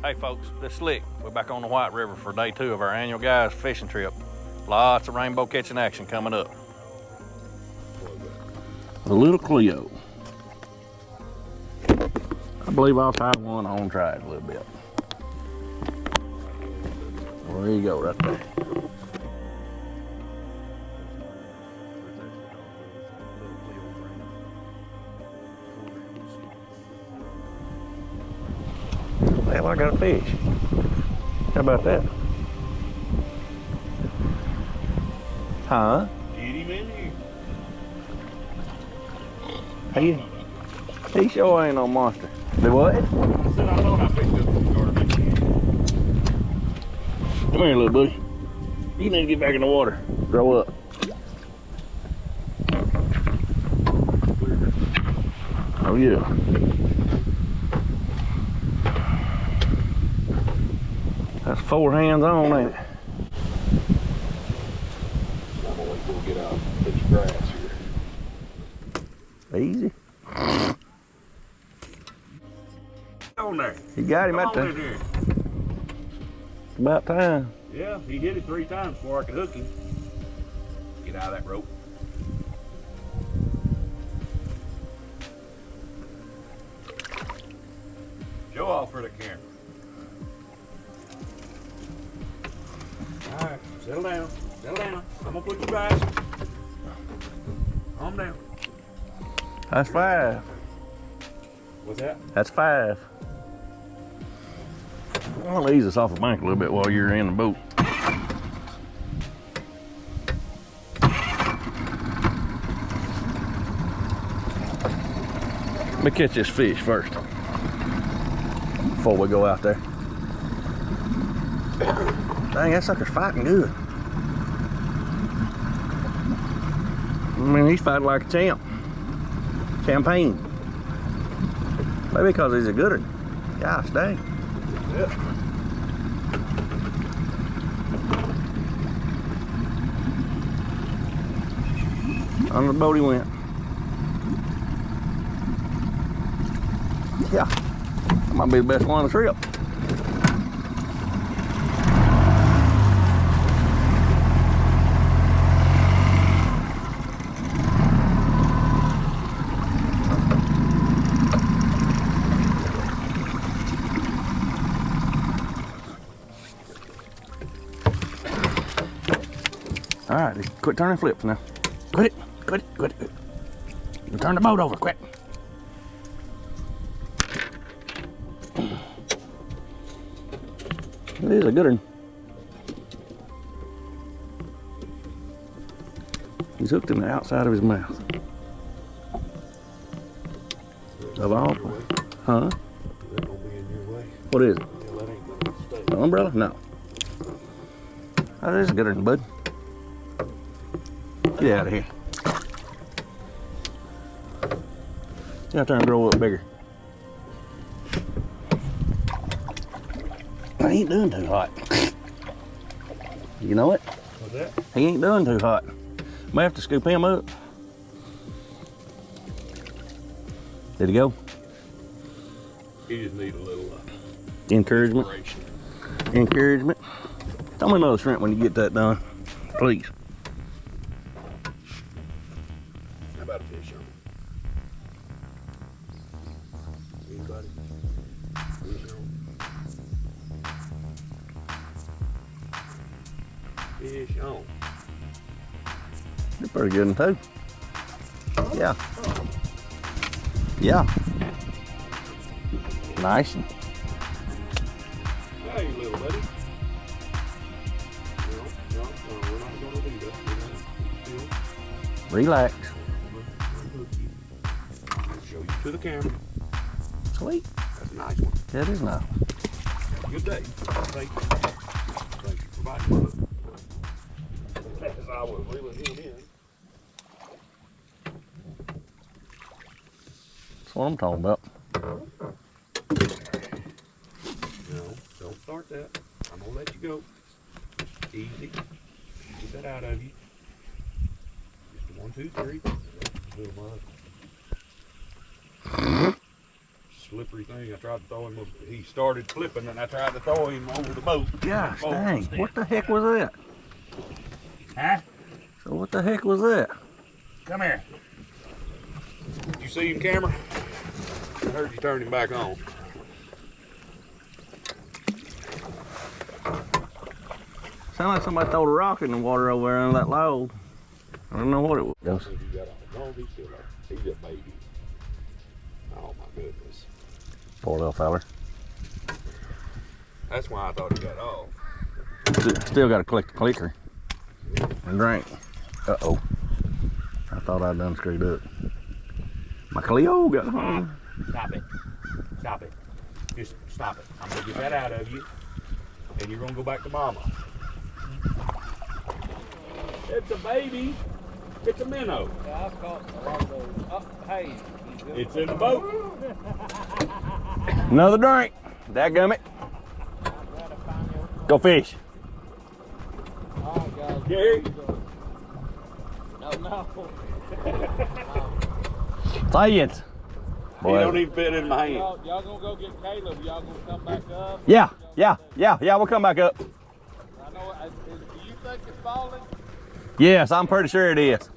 Hey folks, this is Slick. We're back on the White River for day 2 of our annual guys fishing trip. Lots of rainbow catching action coming up. A little Cleo. I believe I'll tie one on, try it a little bit. Well, there you go, right there. Hell, I got a fish. How about that? Huh? Get him in here. He sure ain't no monster. Do what? I said I thought I picked up some garbage. Come here, little buddy. You need to get back in the water. Grow up. Oh yeah. That's 4 hands on, ain't it? I'm gonna wait till we get out and fish grass here. Easy. On there. You got him Come out on there. in here. It's about time. Yeah, he hit it 3 times before I could hook him. Get out of that rope. Show off for the camera. Alright, settle down. Settle down. I'm gonna put you back. Calm down. That's 5. What's that? That's 5. I'm gonna ease us off the bank a little bit while you're in the boat. Let me catch this fish first before we go out there. Dang, that sucker's fighting good. I mean, he's fighting like a champ. Champagne. Maybe because he's a good one. Gosh dang. Yep. Under the boat he went. Yeah, that might be the best one on the trip. All right, just quit turning flips now. Quit it, quit it, quit it. You turn the boat over, quick. It is a good one. He's hooked in the outside of his mouth. Of all, huh? Is that gonna be in your way? What is it? Yeah, that ain't gonna stay. The umbrella? No. That is a good one, bud. Get out of here. You have to grow up bigger. He ain't doing too hot. You know it? What's that? He ain't doing too hot. May have to scoop him up. Did he go? You just need a little Encouragement. inspiration. Encouragement. Tell me another shrimp when you get that done, please. How about a fish on? Anybody? Fish on? Fish on. You're pretty good one too. Yeah. Yeah. Nice. Hey, little buddy. No, we're not gonna do that. We're gonna Relax. unhook you. Show you to the camera. Sweet. That's a nice one. That is nice. Good day. Thank you. Thank you for providing. As I was reeling him in. That's what I'm talking about. No, don't start that. I'm gonna let you go. Easy. Get that out of you. Just 1, 2, 3. Little mud. slippery thing. I tried to throw him. He started flipping, and I tried to throw him over the boat. Gosh dang, what the heck was that? Huh? So what the heck was that? Come here. Did you see him, camera? I heard you turn him back on. Sounded like somebody threw a rock in the water over there under that log. I don't know what it was. No, he's still there. He's a baby. Oh my goodness. Poor little feller. That's why I thought he got off. Still got to collect the clicker and drink. Uh-oh. I thought I'd done screwed up. My Cleo got home. Stop it. Stop it. Just stop it. I'm going to get that out of you. And you're going to go back to mama. It's a baby. It's a minnow. Yeah, I've caught a lot of those. Oh, hey. It's in the boat. Another drink. Dadgummit. Go fish. Oh, God. Gary. No. Science. He don't even fit in my hand. Y'all gonna go get Caleb? Y'all gonna come back up? Yeah, we'll come back up. I know. Do you think it's falling? Yes, I'm pretty sure it is.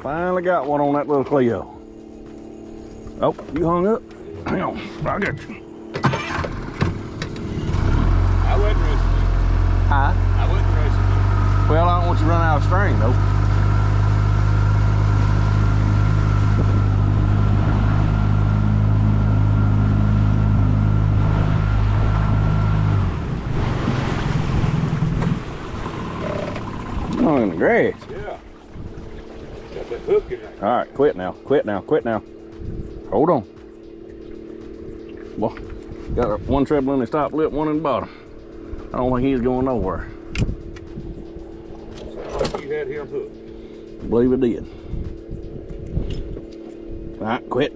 Finally got one on that little Cleo. Oh, you hung up? Hang on, I'll get you. I wouldn't risk it. Huh? I wouldn't risk it. Well, I don't want you to run out of string, though. Oh, in the grass. Yeah. Got that hook in there. All right, quit now. Hold on. Well, got one treble in the top lip, one in the bottom. I don't think he's going nowhere. Sounds like you had him hooked. I believe it did. All right, quit.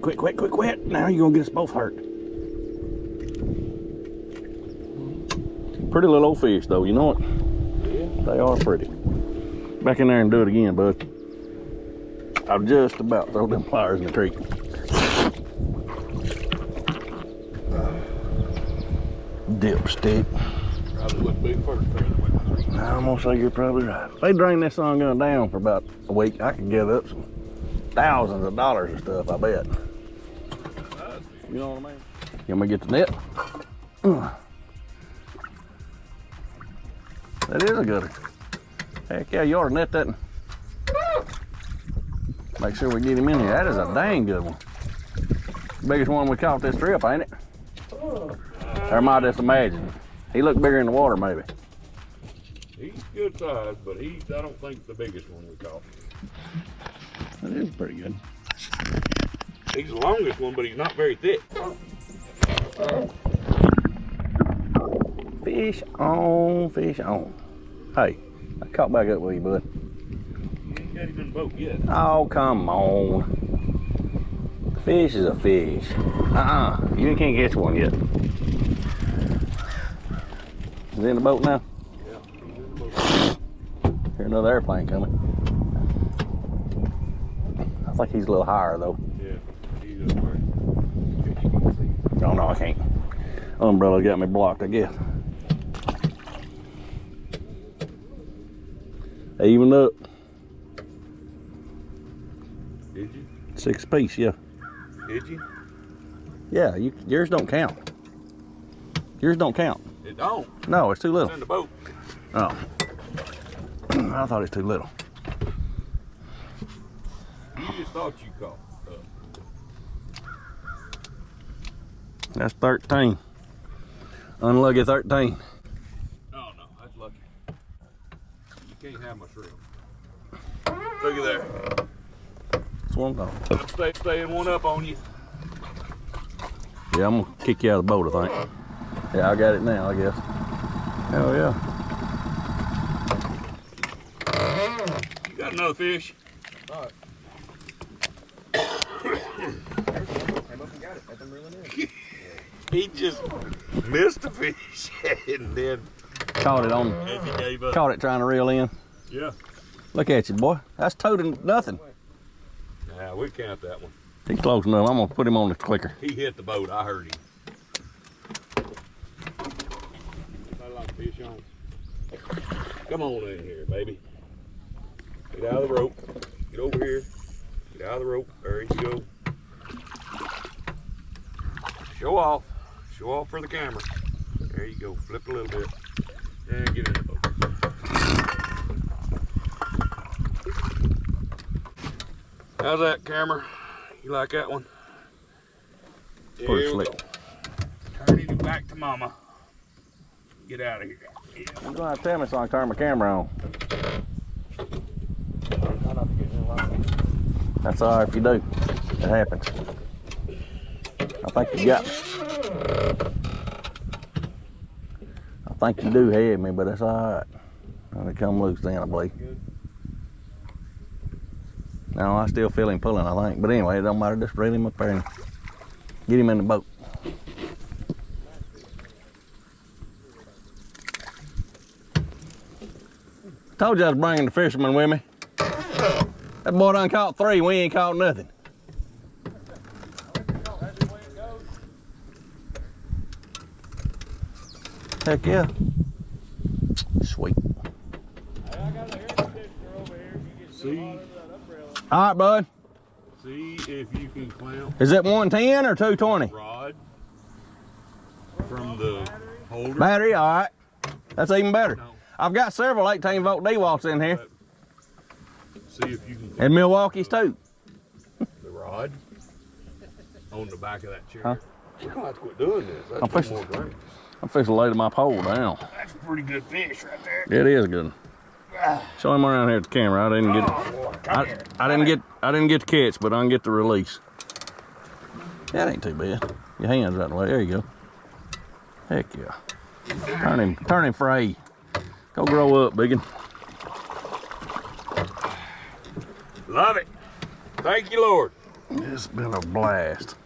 Now you're gonna get us both hurt. Pretty little old fish, though, you know what? Yeah. They are pretty. Back in there and do it again, bud. I'll just about throw them pliers in the creek. Dipstick. Probably looked big first thing. I'm gonna say you're probably right. If they drain this sun gun down for about a week, I could get up some thousands of dollars of stuff, I bet. You know what I mean? You want me to get the net? That is a good one. Heck yeah, you ought to net that. Make sure we get him in here. That is a dang good one. Biggest one we caught this trip, ain't it? Or am I just imagining? He looked bigger in the water, maybe. He's good size, but I don't think the biggest one we caught. That is pretty good. He's the longest one, but he's not very thick. Fish on, fish on. Hey, I caught back up with you, bud. You ain't got him in the boat yet. Oh, come on. Fish is a fish. You can't catch one yet. Is he in the boat now? Yeah, he's in the boat. Here's another airplane coming. I think he's a little higher, though. Yeah, he's up there. Oh, no, I can't. Umbrella got me blocked, I guess. Evened up. Did you? 6 piece, yeah. Did you? Yeah, yours don't count. Yours don't count. It don't. No, it's too little. It's in the boat. Oh. I thought it's too little. You just thought you caught. That's 13. Unlucky 13. No, that's lucky. You can't have my shrimp. Look at there. That's what I'm talking. I'm staying one up on you. Yeah, I'm gonna kick you out of the boat, I think. Yeah, I got it now, I guess. Hell yeah. You got another fish? All right. He just missed the fish and then Caught it on. as he gave up. Caught it trying to reel in. Yeah. Look at you, boy. That's toting nothing. Nah, we count that one. He's close enough. I'm gonna put him on the clicker. He hit the boat. I heard him. I like fish on. Come on in here, baby. Get out of the rope. Get over here. Get out of the rope. There you go. Show off. Show off for the camera. There you go. Flip a little bit. And get in the boat. How's that, camera? You like that one? Pretty Here we slick. go. Turning it back to mama. Get out of here. Yeah. You're gonna have to tell me so I can turn my camera on. That's all right if you do. It happens. I think you got me. I think you do have me, but that's all right. Let it come loose then, I believe. No, I still feel him pulling, I think. But anyway, it don't matter. Just reel him up there and get him in the boat. Told you I was bringing the fisherman with me. That boy done caught 3. We ain't caught nothing. Heck yeah. Sweet. Hey, I got an air conditioner over here. You get See? some out of that umbrella. All right, bud. See if you can clamp Is it 110 or 220? rod from the holder. Battery, all right. That's even better. No. I've got several 18-volt DeWalt's in here. See if you can And Milwaukee's too. the rod on the back of that chair. Huh? We're gonna have to quit doing this. I'm That's fishing. more drinks. I'm fixing to lay my pole down. That's a pretty good fish right there. It is good. Show him around here at the camera. I didn't get I didn't get the catch, but I can get the release. That ain't too bad. Your hands right away. There you go. Heck yeah. Turn him free. Go grow up, biggin. Love it. Thank you, Lord. It's been a blast.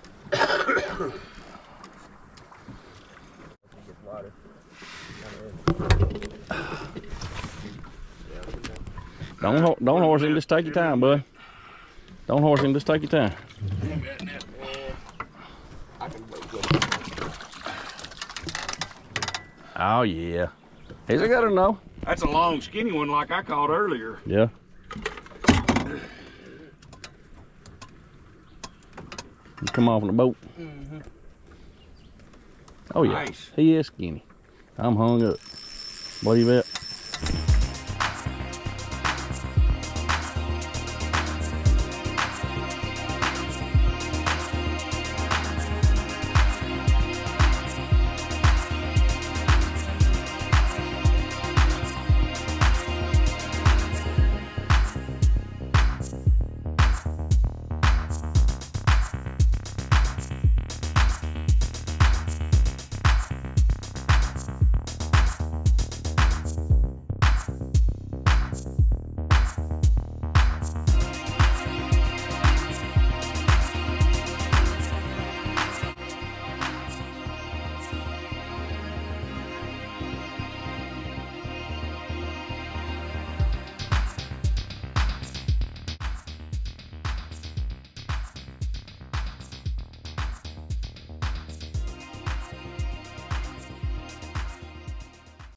Don't horse him. Just take your time, bud. Don't horse him. Just take your time. Oh yeah. He's a good one though. That's a long, skinny one like I caught earlier. Yeah. You come off on the boat. Oh yeah. Nice. He is skinny. I'm hung up. What do you bet?